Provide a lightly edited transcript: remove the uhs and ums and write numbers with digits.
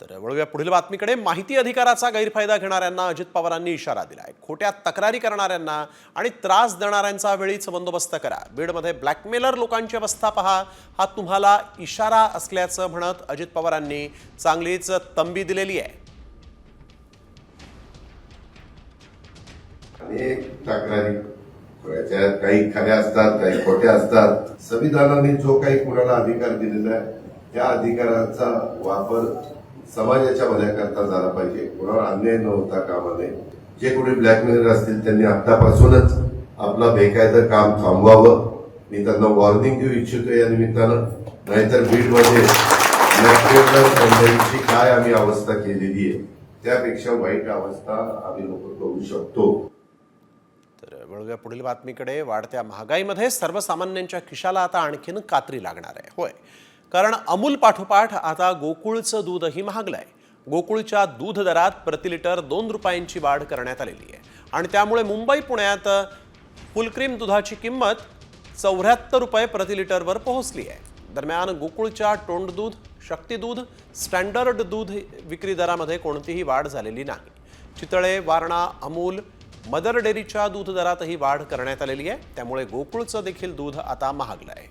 तर वळूया पुढील बातमीकडे। माहिती अधिकाराचा गैरफायदा घेणाऱ्यांना अजित पवारांनी इशारा दिलाय। खोट्या तक्रारी करणाऱ्यांना आणि त्रास देणाऱ्यांचा वेळीच बंदोबस्त करा। बीडमध्ये ब्लॅकमेलर लोकांची अवस्था पहा, हा तुम्हाला इशारा असल्याचं म्हणत अजित पवारांनी चांगलीच तंबी दिलेली आहे। अनेक तक्रारी काही खऱ्या असतात, काही खोट्या असतात। संविधानाने जो काही कुणाला अधिकार दिलेला आहे त्या अधिकाराचा वापर समाजाच्या भल्याकरता झाला पाहिजे। कुणावर अन्याय न होता कामा नये। जे कोणी ब्लॅकमेलर असतील त्यांनी आतापासूनच आपला बेकायदा काम थांबवावं। मी त्यांना वॉर्निंग देऊ इच्छितो या निमित्तानं। नाहीतर बीडमध्ये ब्लॅकमेलर मंडळींची काय आम्ही अवस्था केलेली आहे त्यापेक्षा वाईट अवस्था आम्ही लोक करू शकतो। तर वळूया पुढील बातमीकडे। वाढत्या महागाईमध्ये सर्वसामान्यांच्या खिशाला आता आणखीन कात्री लागणार आहे। होय, कारण अमूल पाठोपाठ आता गोकुळचं दूधही महागलंय। गोकुळच्या दूध दरात प्रति लिटर 2 रुपयांची वाढ करण्यात आलेली आहे आणि त्यामुळे मुंबई पुण्यात फुलक्रीम दुधाची किंमत 74 रुपये प्रति लिटरवर पोहोचली आहे। दरम्यान गोकुळच्या तोंड दूध, शक्ती दूध, स्टँडर्ड दूध विक्री दरामध्ये कोणतीही वाढ झालेली नाही। चितळे, वारणा, अमूल, मदर डेअरीच्या दूध दरातही वाढ करण्यात आलेली आहे। त्यामुळे गोकुळचं देखील दूध आता महागलं आहे।